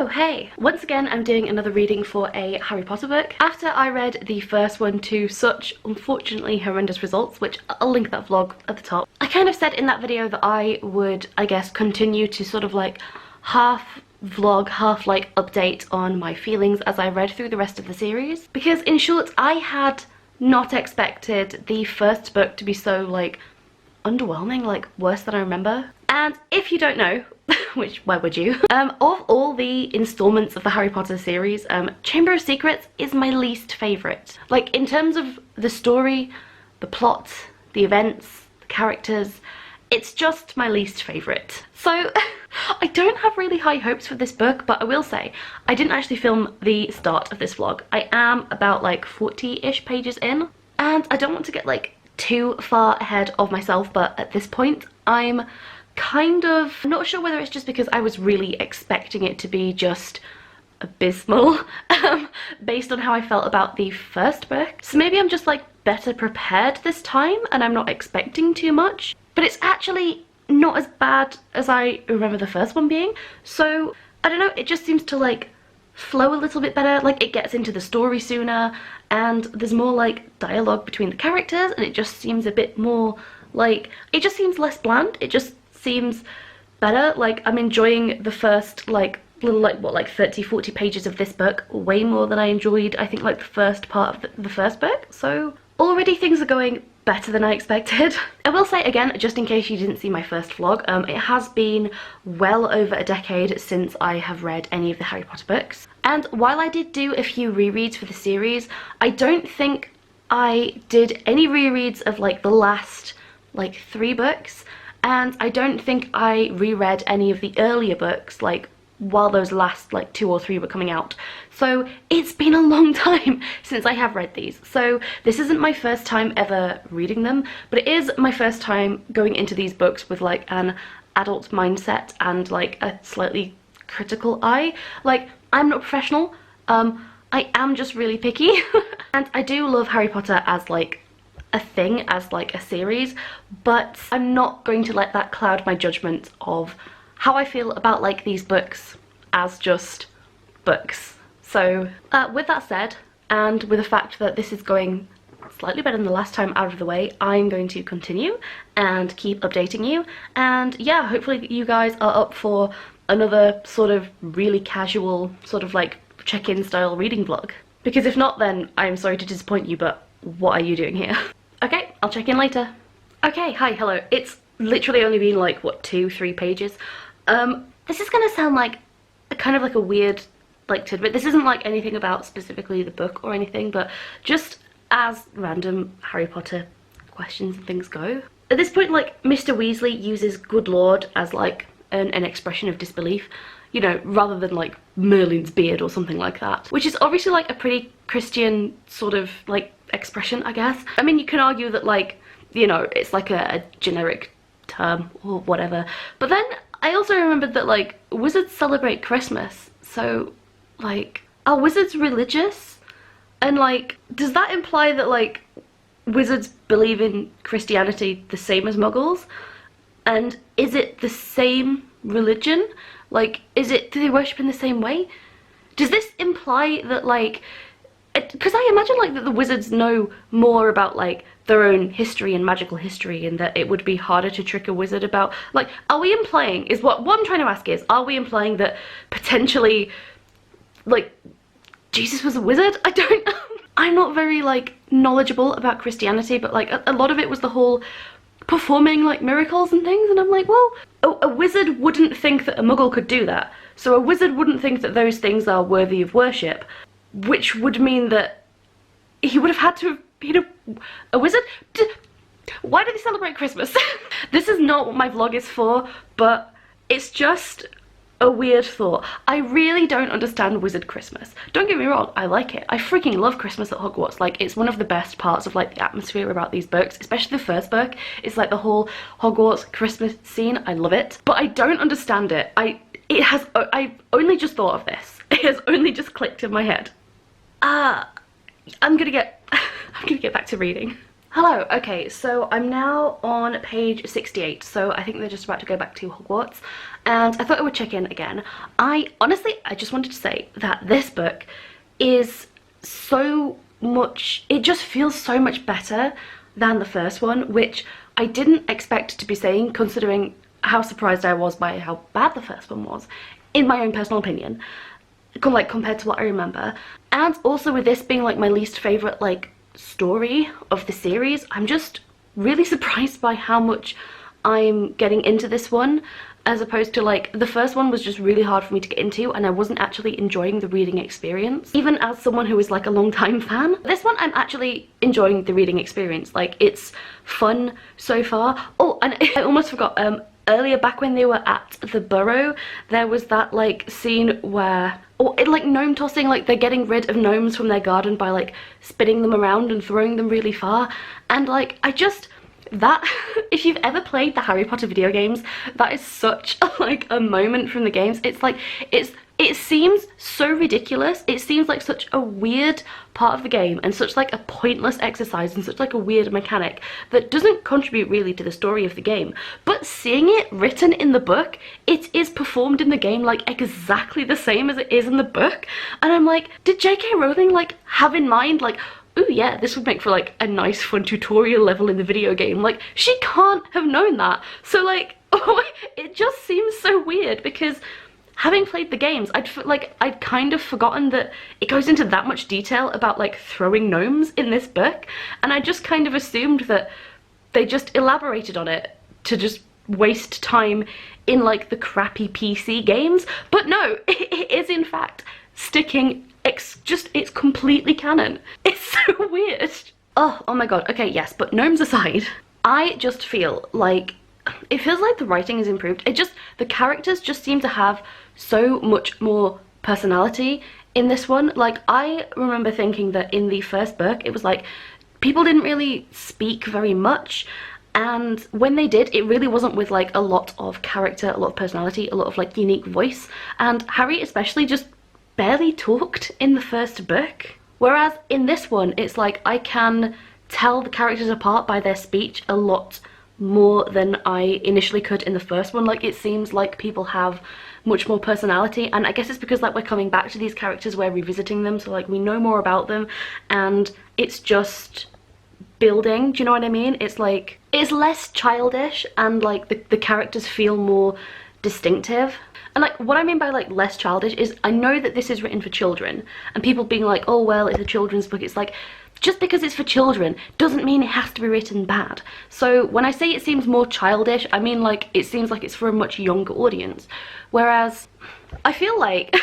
Oh hey! Once again I'm doing another reading for a Harry Potter book. After I read the first one to such unfortunately horrendous results, which I'll link that vlog at the top, I kind of said in that video that I would, I guess, continue to sort of like half vlog, half like update on my feelings as I read through the rest of the series. Because in short, I had not expected the first book to be so like underwhelming, like worse than I remember. And if you don't know, which why would you? Of all the installments of the Harry Potter series, Chamber of Secrets is my least favourite. Like in terms of the story, the plot, the events, the characters, it's just my least favourite. So I don't have really high hopes for this book, but I will say I didn't actually film the start of this vlog. I am about like 40-ish pages in, and I don't want to get like too far ahead of myself, but at this point I'm kind of not sure whether it's just because I was really expecting it to be just abysmal based on how I felt about the first book. So maybe I'm just like better prepared this time and I'm not expecting too much, but it's actually not as bad as I remember the first one being. So I don't know, it just seems to like flow a little bit better, like it gets into the story sooner and there's more like dialogue between the characters, and it just seems a bit more like, it just seems less bland. It just seems better. Like I'm enjoying the first like little like what, like 30-40 pages of this book way more than I enjoyed I think like the first part of the first book. So already things are going better than I expected. I will say again, just in case you didn't see my first vlog, it has been well over a decade since I have read any of the Harry Potter books, and while I did do a few rereads for the series, I don't think I did any rereads of like the last like 3 books, and I don't think I reread any of the earlier books like while those last like 2 or 3 were coming out. So it's been a long time since I have read these. So this isn't my first time ever reading them, but it is my first time going into these books with like an adult mindset and like a slightly critical eye. Like I'm not professional, I am just really picky and I do love Harry Potter as like a thing, as like a series, but I'm not going to let that cloud my judgment of how I feel about like these books as just books. So with that said, and with the fact that this is going slightly better than the last time out of the way, I'm going to continue and keep updating you, and yeah, hopefully you guys are up for another sort of really casual sort of like check-in style reading vlog, because if not, then I'm sorry to disappoint you, but what are you doing here? Okay, I'll check in later. Okay, hi, hello. It's literally only been like, what, 2-3 pages? This is gonna sound like kind of like a weird like tidbit. This isn't like anything about specifically the book or anything, but just as random Harry Potter questions and things go. At this point, like, Mr. Weasley uses good lord as like an expression of disbelief, you know, rather than like Merlin's beard or something like that, which is obviously like a pretty Christian sort of like expression, I guess. I mean, you can argue that like, you know, it's like a generic term or whatever, but then I also remembered that like wizards celebrate Christmas, so like are wizards religious? And like, does that imply that like wizards believe in Christianity the same as muggles? And is it the same religion? Like, do they worship in the same way? Does this imply that like, because I imagine like that the wizards know more about like their own history and magical history, and that it would be harder to trick a wizard about, like, are we implying, is what I'm trying to ask is, are we implying that potentially like Jesus was a wizard? I don't know. I'm not very like knowledgeable about Christianity, but like a lot of it was the whole performing like miracles and things, and I'm like, well, a wizard wouldn't think that a muggle could do that, so a wizard wouldn't think that those things are worthy of worship, which would mean that he would have had to have been a wizard. Why do they celebrate Christmas? This is not what my vlog is for, but it's just a weird thought. I really don't understand wizard Christmas. Don't get me wrong, I like it. I freaking love Christmas at Hogwarts. Like, it's one of the best parts of like the atmosphere about these books, especially the first book. It's like the whole Hogwarts Christmas scene. I love it, but I don't understand it. I've only just thought of this. It has only just clicked in my head. I'm gonna get back to reading. Hello, okay, so I'm now on page 68, so I think they're just about to go back to Hogwarts, and I thought I would check in again. I just wanted to say that this book is so much, it just feels so much better than the first one, which I didn't expect to be saying, considering how surprised I was by how bad the first one was, in my own personal opinion, like compared to what I remember. And also with this being like my least favourite like story of the series, I'm just really surprised by how much I'm getting into this one, as opposed to like the first one was just really hard for me to get into and I wasn't actually enjoying the reading experience. Even as someone who is like a long time fan, this one I'm actually enjoying the reading experience. Like, it's fun so far. Oh, and I almost forgot, earlier back when they were at the Burrow, there was that like scene where, or it like gnome tossing, like they're getting rid of gnomes from their garden by like spinning them around and throwing them really far, and like I just, that if you've ever played the Harry Potter video games, that is such like a moment from the games. It's like, it seems so ridiculous, it seems like such a weird part of the game and such like a pointless exercise and such like a weird mechanic that doesn't contribute really to the story of the game, but seeing it written in the book, it is performed in the game like exactly the same as it is in the book, and I'm like, did J.K. Rowling like have in mind like, ooh yeah, this would make for like a nice fun tutorial level in the video game? Like, she can't have known that. So like, oh, it just seems so weird, because having played the games, I'd kind of forgotten that it goes into that much detail about like throwing gnomes in this book, and I just kind of assumed that they just elaborated on it to just waste time in like the crappy PC games. But no, it is in fact sticking, it's completely canon. It's so weird. Oh my god, okay, yes, but gnomes aside, I just feel like it feels like the writing is improved. The characters just seem to have so much more personality in this one. Like, I remember thinking that in the first book, it was like, people didn't really speak very much, and when they did, it really wasn't with like a lot of character, a lot of personality, a lot of like unique voice, and Harry especially just barely talked in the first book. Whereas in this one, it's like I can tell the characters apart by their speech a lot more than I initially could in the first one. Like, it seems like people have much more personality, and I guess it's because like we're coming back to these characters, we're revisiting them, so like we know more about them, and it's just building, do you know what I mean? It's like, it's less childish, and like the characters feel more distinctive. And like, what I mean by like less childish is, I know that this is written for children, and people being like, oh well, it's a children's book, it's like, just because it's for children doesn't mean it has to be written bad. So when I say it seems more childish, I mean like it seems like it's for a much younger audience. Whereas I feel like,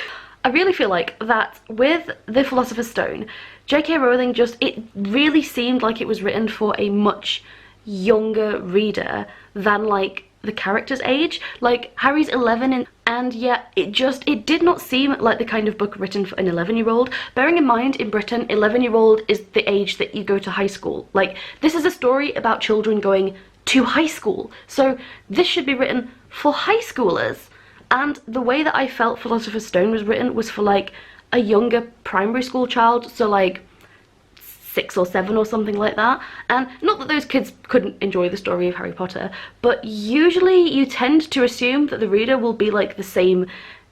I really feel like that with the Philosopher's Stone, J.K. Rowling it really seemed like it was written for a much younger reader than like the character's age. Like, Harry's 11 and yet it did not seem like the kind of book written for an 11-year-old. Bearing in mind, in Britain, 11-year-old is the age that you go to high school. Like, this is a story about children going to high school, so this should be written for high schoolers. And the way that I felt Philosopher's Stone was written was for like a younger primary school child, so like 6 or 7 or something like that. And not that those kids couldn't enjoy the story of Harry Potter, but usually you tend to assume that the reader will be like the same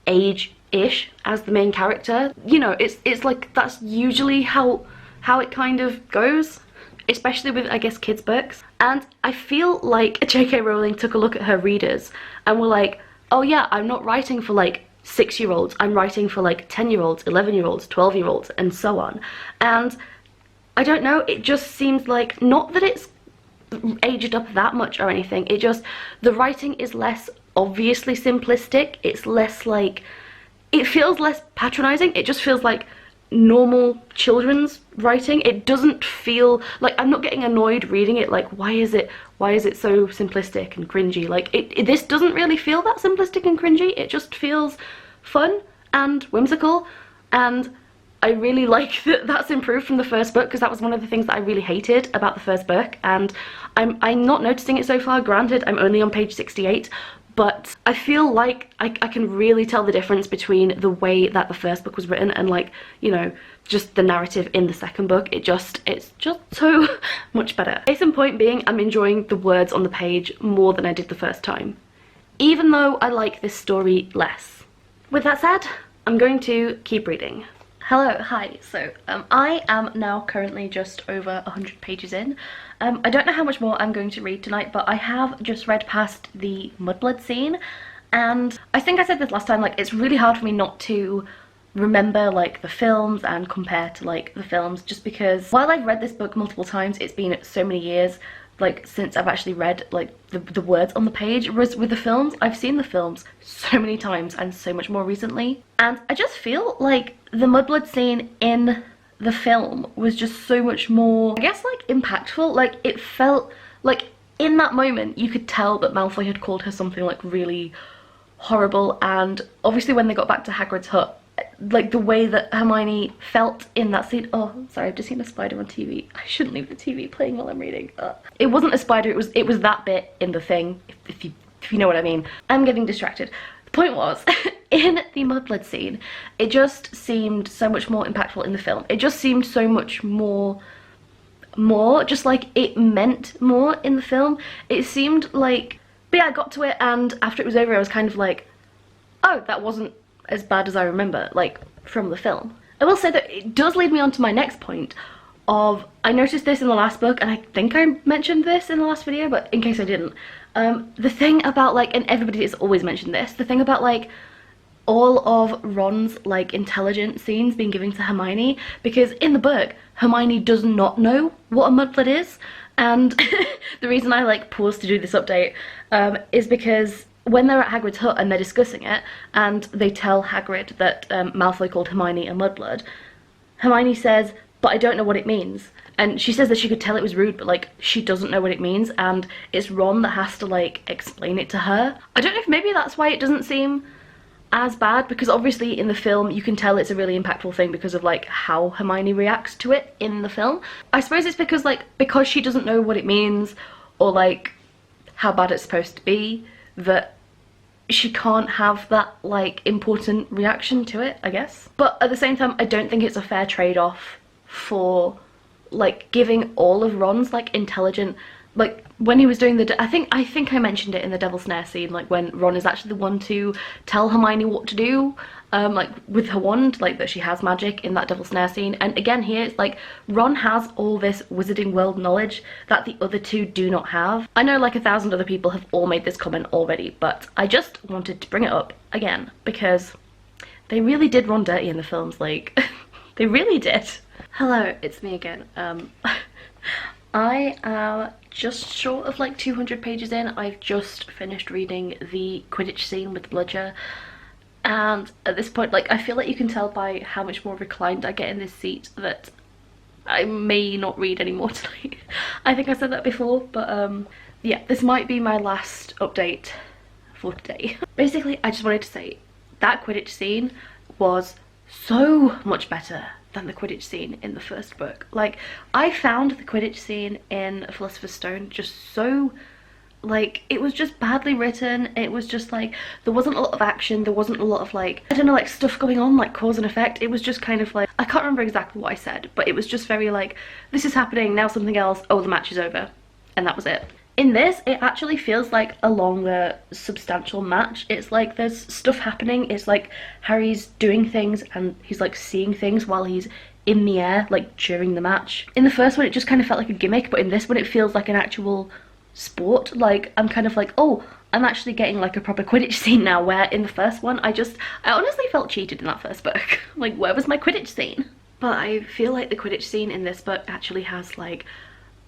age-ish as the main character. You know, it's like, that's usually how it kind of goes, especially with, I guess, kids' books. And I feel like J.K. Rowling took a look at her readers and were like, oh yeah, I'm not writing for like 6-year-olds, I'm writing for like 10-year-olds, 11-year-olds, 12-year-olds, and so on. And I don't know, it just seems like, not that it's aged up that much or anything, it just, the writing is less obviously simplistic, it's less like, it feels less patronizing, it just feels like normal children's writing. It doesn't feel like, I'm not getting annoyed reading it like, why is it so simplistic and cringy? Like, this doesn't really feel that simplistic and cringy, it just feels fun and whimsical, and I really like that that's improved from the first book, because that was one of the things that I really hated about the first book, and I'm not noticing it so far. Granted, I'm only on page 68, but I feel like I can really tell the difference between the way that the first book was written and, like, you know, just the narrative in the second book. It's just so much better. Case in point being, I'm enjoying the words on the page more than I did the first time, even though I like this story less. With that said, I'm going to keep reading. Hello, hi. So I am now currently just over 100 pages in. I don't know how much more I'm going to read tonight, but I have just read past the mudblood scene, and I think I said this last time, like, it's really hard for me not to remember, like, the films and compare to, like, the films, just because while I've read this book multiple times, it's been so many years, like, since I've actually read, like, the words on the page. Whereas with the films, I've seen the films so many times and so much more recently, and I just feel like the mudblood scene in the film was just so much more, I guess, like, impactful. Like, it felt like in that moment you could tell that Malfoy had called her something, like, really horrible, and obviously when they got back to Hagrid's hut, like, the way that Hermione felt in that scene. Oh, sorry, I've just seen a spider on TV. I shouldn't leave the TV playing while I'm reading. It wasn't a spider, it was that bit in the thing, if you know what I mean. I'm getting distracted. The point was, in the mudblood scene, it just seemed so much more impactful in the film. It just seemed so much more, just like it meant more in the film. It seemed like, but yeah, I got to it, and after it was over I was kind of like, oh, that wasn't as bad as I remember, like, from the film. I will say that it does lead me on to my next point of, I noticed this in the last book, and I think I mentioned this in the last video, but in case I didn't, the thing about, like, and everybody has always mentioned this, the thing about, like, all of Ron's, like, intelligent scenes being given to Hermione, because in the book, Hermione does not know what a mudblood is, and the reason I, like, paused to do this update is because when they're at Hagrid's hut and they're discussing it, and they tell Hagrid that Malfoy called Hermione a mudblood, Hermione says, but I don't know what it means. And she says that she could tell it was rude, but, like, she doesn't know what it means, and it's Ron that has to, like, explain it to her. I don't know if maybe that's why it doesn't seem as bad, because obviously in the film you can tell it's a really impactful thing because of, like, how Hermione reacts to it in the film. I suppose it's because, like, because she doesn't know what it means, or, like, how bad it's supposed to be, that she can't have that, like, important reaction to it, I guess. But at the same time, I don't think it's a fair trade-off for, like, giving all of Ron's, like, intelligent, like, when he was doing the, I think I mentioned it in the Devil's Snare scene, like, when Ron is actually the one to tell Hermione what to do, like, with her wand, like, that she has magic in that Devil's Snare scene. And again here, it's like, Ron has all this wizarding world knowledge that the other two do not have. I know, like, 1,000 other people have all made this comment already, but I just wanted to bring it up again, because they really did Ron dirty in the films, like, they really did. Hello, it's me again. I am just short of, like, 200 pages in. I've just finished reading the Quidditch scene with the bludger, and at this point, like, I feel like you can tell by how much more reclined I get in this seat that I may not read anymore tonight. I think I said that before, but yeah, this might be my last update for today. Basically, I just wanted to say that Quidditch scene was so much better than the Quidditch scene in the first book. Like, I found the Quidditch scene in Philosopher's Stone just so, like, it was just badly written. It was just, like, there wasn't a lot of action, there wasn't a lot of, like, I don't know, like, stuff going on, like, cause and effect. It was just kind of like, I can't remember exactly what I said, but it was just very, like, this is happening, now something else, oh, the match is over, and that was it. In this, it actually feels like a longer, substantial match. It's like there's stuff happening. It's like Harry's doing things and he's, like, seeing things while he's in the air, like, during the match. In the first one, it just kind of felt like a gimmick, but in this one, it feels like an actual sport. Like, I'm kind of like, oh, I'm actually getting, like, a proper Quidditch scene now, where in the first one, I honestly felt cheated in that first book. Like, where was my Quidditch scene? But I feel like the Quidditch scene in this book actually has, like,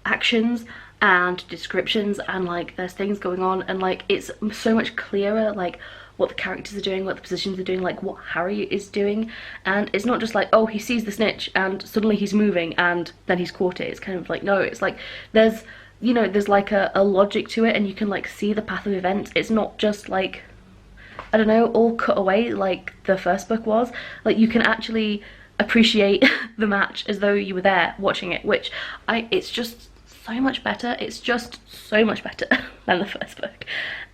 actions and descriptions, and, like, there's things going on, and, like, it's so much clearer, like, what the characters are doing, what the positions are doing, like, what Harry is doing. And it's not just like, oh, he sees the snitch and suddenly he's moving and then he's caught it. It's kind of like, no, it's like there's, you know, there's, like, a logic to it, and you can, like, see the path of events. It's not just, like, I don't know, all cut away like the first book was. Like, you can actually appreciate the match as though you were there watching it, which it's just so much better. It's just so much better than the first book.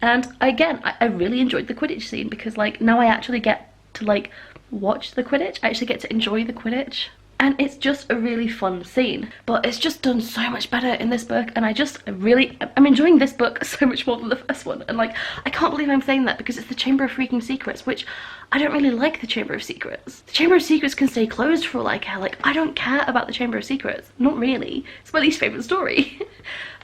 And again, I really enjoyed the Quidditch scene because like now I actually get to like watch the Quidditch. I actually get to enjoy the Quidditch. And it's just a really fun scene, but it's just done so much better in this book, and I'm enjoying this book so much more than the first one. And like, I can't believe I'm saying that because it's the Chamber of Freaking Secrets, which I don't really like the Chamber of Secrets. The Chamber of Secrets can stay closed for all I care. Like, I don't care about the Chamber of Secrets, not really. It's my least favourite story.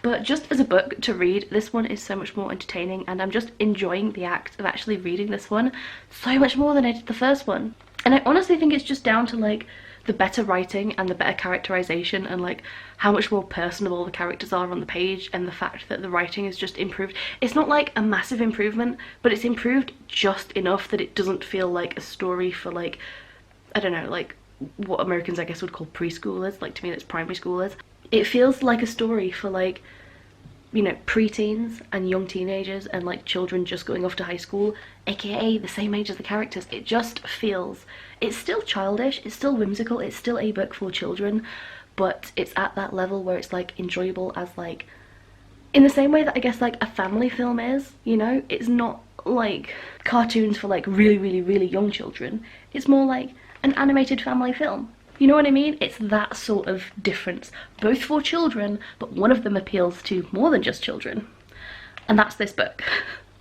But just as a book to read, this one is so much more entertaining, and I'm just enjoying the act of actually reading this one so much more than I did the first one. And I honestly think it's just down to like the better writing and the better characterization and like how much more personable the characters are on the page, and the fact that the writing is just improved. It's not like a massive improvement, but it's improved just enough that it doesn't feel like a story for like, I don't know, like what Americans I guess would call preschoolers. Like to me that's primary schoolers. It feels like a story for like, you know, preteens and young teenagers and like children just going off to high school, aka the same age as the characters. It just feels, it's still childish, it's still whimsical, it's still a book for children, but it's at that level where it's like enjoyable as like, in the same way that I guess like a family film is, you know? It's not like cartoons for like really young children. It's more like an animated family film. You know what I mean? It's that sort of difference, both for children, but one of them appeals to more than just children. And that's this book,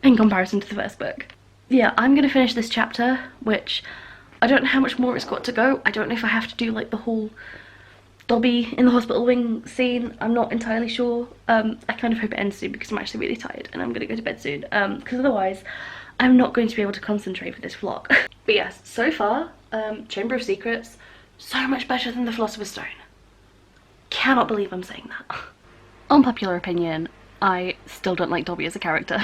in comparison to the first book. Yeah, I'm gonna finish this chapter, which I don't know how much more it's got to go. I don't know if I have to do like the whole Dobby in the hospital wing scene. I'm not entirely sure. I kind of hope it ends soon because I'm actually really tired and I'm gonna go to bed soon. Because otherwise, I'm not going to be able to concentrate for this vlog. But yes, so far, Chamber of Secrets, so much better than the Philosopher's Stone. Cannot believe I'm saying that. Unpopular opinion, I still don't like Dobby as a character.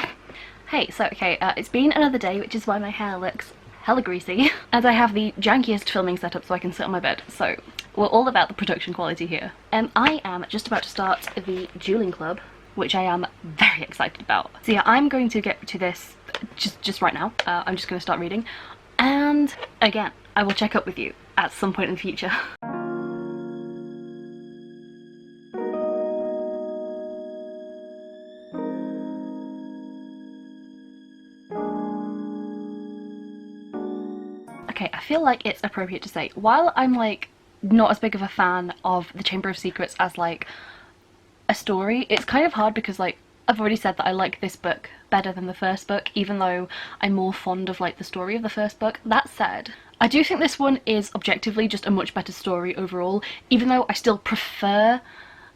Hey, so okay, it's been another day, which is why my hair looks hella greasy, and I have the jankiest filming setup so I can sit on my bed, so we're all about the production quality here. I am just about to start the dueling club, which I am very excited about. So yeah, I'm going to get to this just right now. I'm just going to start reading, and again, I will check up with you at some point in the future. Okay, I feel like it's appropriate to say, while I'm like not as big of a fan of the Chamber of Secrets as like a story, it's kind of hard because like I've already said that I like this book better than the first book, even though I'm more fond of like the story of the first book. That said, I do think this one is objectively just a much better story overall. Even though I still prefer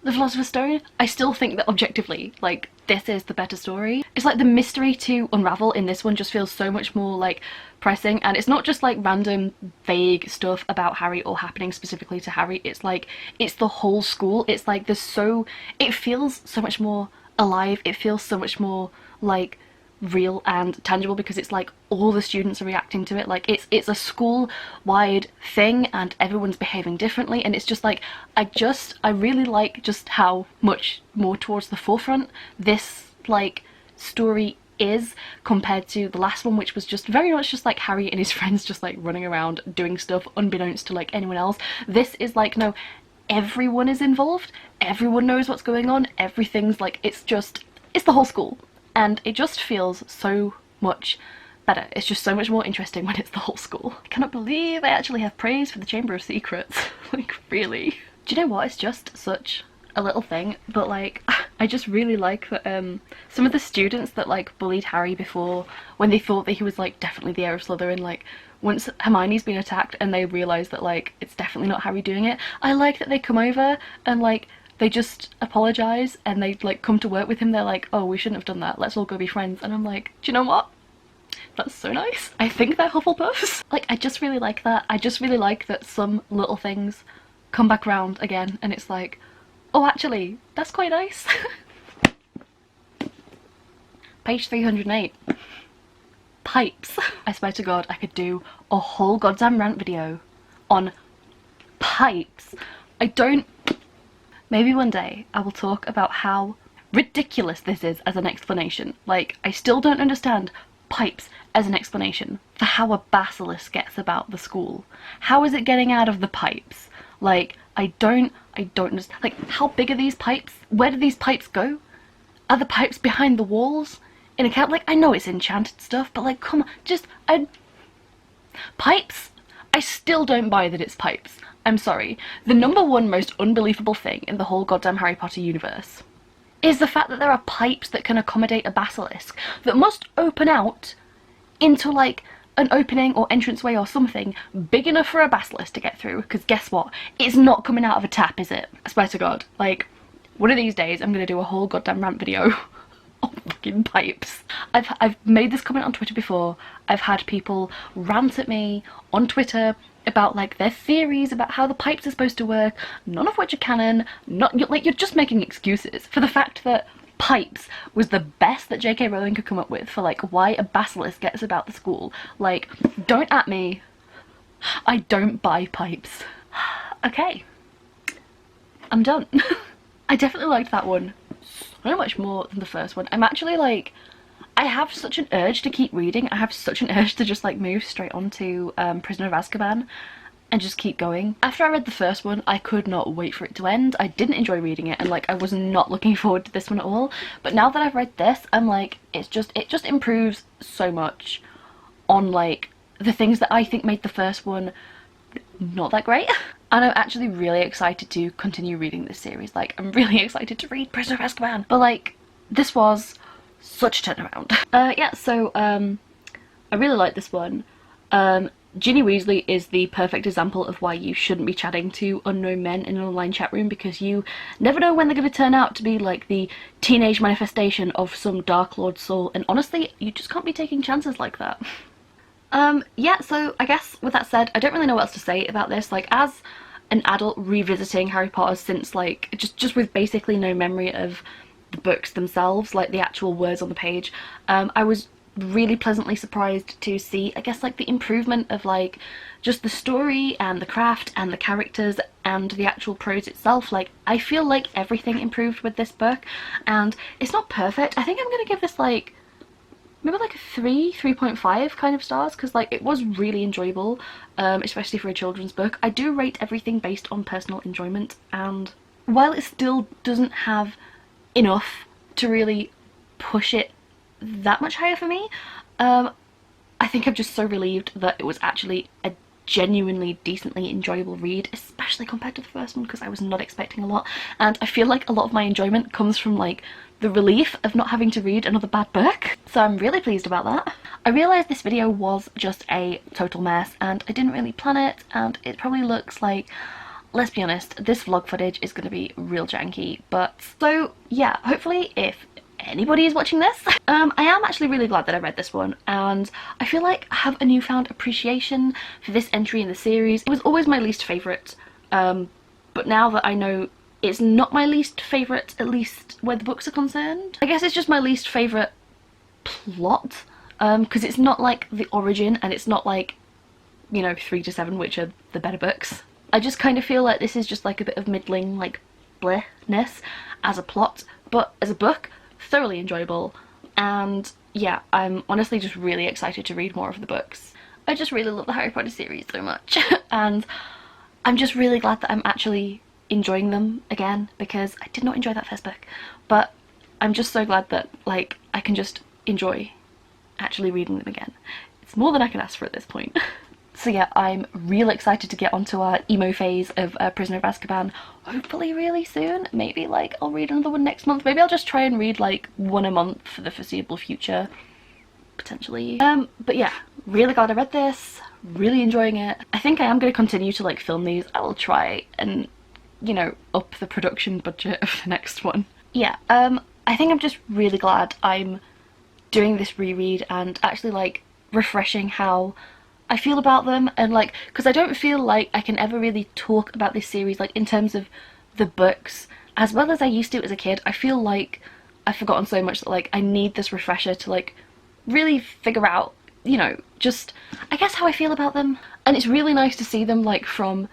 the Philosopher's Stone, I still think that objectively, like, this is the better story. It's like the mystery to unravel in this one just feels so much more like pressing, and it's not just like random vague stuff about Harry or happening specifically to Harry. It's like, it's the whole school. It's like it feels so much more alive. It feels so much more like real and tangible because it's like all the students are reacting to it. Like it's a school-wide thing and everyone's behaving differently, and it's just like I really like just how much more towards the forefront this like story is compared to the last one, which was just very much just like Harry and his friends just like running around doing stuff unbeknownst to like anyone else. This is like, no, everyone is involved, everyone knows what's going on, everything's like, it's the whole school. And it just feels so much better. It's just so much more interesting when it's the whole school. I cannot believe I actually have praise for the Chamber of Secrets. Like, really? Do you know what? It's just such a little thing, but like, I just really like that some of the students that like bullied Harry before, when they thought that he was like definitely the heir of Slytherin, like once Hermione's been attacked and they realise that like it's definitely not Harry doing it, I like that they come over and like they just apologise and they like come to work with him. They're like, oh, we shouldn't have done that, let's all go be friends. And I'm like, do you know what? That's so nice. I think they're Hufflepuffs. Like, I just really like that. I just really like that some little things come back round again and it's like, oh, actually, that's quite nice. Page 308. Pipes. I swear to God, I could do a whole goddamn rant video on pipes. Maybe one day I will talk about how ridiculous this is as an explanation. Like, I still don't understand pipes as an explanation for how a basilisk gets about the school. How is it getting out of the pipes? Like, I don't understand. Like, how big are these pipes? Where do these pipes go? Are the pipes behind the walls in a camp? Like, I know it's enchanted stuff, but like, come on, pipes? I still don't buy that it's pipes. I'm sorry. The number one most unbelievable thing in the whole goddamn Harry Potter universe is the fact that there are pipes that can accommodate a basilisk that must open out into like an opening or entranceway or something big enough for a basilisk to get through, because guess what? It's not coming out of a tap, is it? I swear to God. Like, one of these days I'm gonna do a whole goddamn rant video on fucking pipes. I've made this comment on Twitter before. I've had people rant at me on Twitter about like their theories about how the pipes are supposed to work, none of which are canon. You're just making excuses for the fact that pipes was the best that J.K. Rowling could come up with for like why a basilisk gets about the school. Like, don't at me. I don't buy pipes. Okay, I'm done. I definitely liked that one so much more than the first one. I'm actually like, I have such an urge to keep reading. I have such an urge to just like move straight on to Prisoner of Azkaban and just keep going. After I read the first one, I could not wait for it to end. I didn't enjoy reading it, and like I was not looking forward to this one at all. But now that I've read this, I'm like, it just improves so much on like the things that I think made the first one not that great. And I'm actually really excited to continue reading this series. Like, I'm really excited to read Prisoner of Azkaban. But like, this was such a turnaround. Yeah, so I really like this one. Ginny Weasley is the perfect example of why you shouldn't be chatting to unknown men in an online chat room, because you never know when they're going to turn out to be like the teenage manifestation of some Dark Lord soul, and honestly, you just can't be taking chances like that. Yeah, so I guess with that said, I don't really know what else to say about this. Like, as an adult revisiting Harry Potter since like, just with basically no memory of the books themselves, like the actual words on the page, I was really pleasantly surprised to see, I guess, like the improvement of like just the story and the craft and the characters and the actual prose itself. Like, I feel like everything improved with this book, and it's not perfect. I think I'm gonna give this like maybe like a 3.5 kind of stars, because like it was really enjoyable, especially for a children's book. I do rate everything based on personal enjoyment, and while it still doesn't have enough to really push it that much higher for me, I think I'm just so relieved that it was actually a genuinely decently enjoyable read, especially compared to the first one, because I was not expecting a lot, and I feel like a lot of my enjoyment comes from like the relief of not having to read another bad book, so I'm really pleased about that. I realised this video was just a total mess and I didn't really plan it, and it probably looks like, let's be honest, this vlog footage is going to be real janky, but so yeah, hopefully if anybody is watching this, I am actually really glad that I read this one, and I feel like I have a newfound appreciation for this entry in the series. It was always my least favourite, but now that I know it's not my least favourite, at least where the books are concerned, I guess it's just my least favourite plot, because it's not like the origin, and it's not like, you know, 3 to 7, which are the better books. I just kind of feel like this is just like a bit of middling, like, blehness as a plot, but as a book, thoroughly enjoyable. And yeah, I'm honestly just really excited to read more of the books. I just really love the Harry Potter series so much, and I'm just really glad that I'm actually enjoying them again, because I did not enjoy that first book, but I'm just so glad that like I can just enjoy actually reading them again. It's more than I can ask for at this point. So yeah, I'm real excited to get onto our emo phase of Prisoner of Azkaban, hopefully really soon. Maybe like I'll read another one next month. Maybe I'll just try and read like one a month for the foreseeable future, potentially. But yeah, really glad I read this, really enjoying it. I think I am going to continue to like film these. I will try and, you know, up the production budget of the next one. Yeah, I think I'm just really glad I'm doing this reread and actually like refreshing how I feel about them, and like, because I don't feel like I can ever really talk about this series like in terms of the books as well as I used to as a kid. I feel like I've forgotten so much that like I need this refresher to like really figure out, you know, just I guess how I feel about them, and it's really nice to see them like from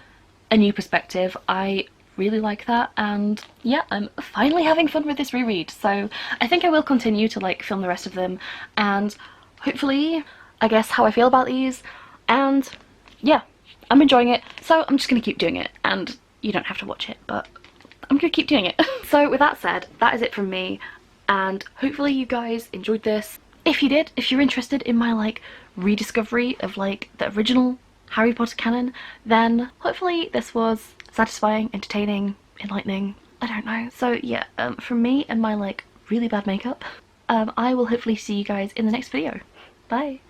a new perspective. I really like that, and yeah, I'm finally having fun with this reread, so I think I will continue to like film the rest of them, and hopefully I guess how I feel about these, and yeah, I'm enjoying it, so I'm just gonna keep doing it, and you don't have to watch it, but I'm gonna keep doing it. So with that said, that is it from me, and hopefully you guys enjoyed this. If you did, if you're interested in my like rediscovery of like the original Harry Potter canon, then hopefully this was satisfying, entertaining, enlightening, I don't know. So yeah, from me and my like really bad makeup, I will hopefully see you guys in the next video. Bye!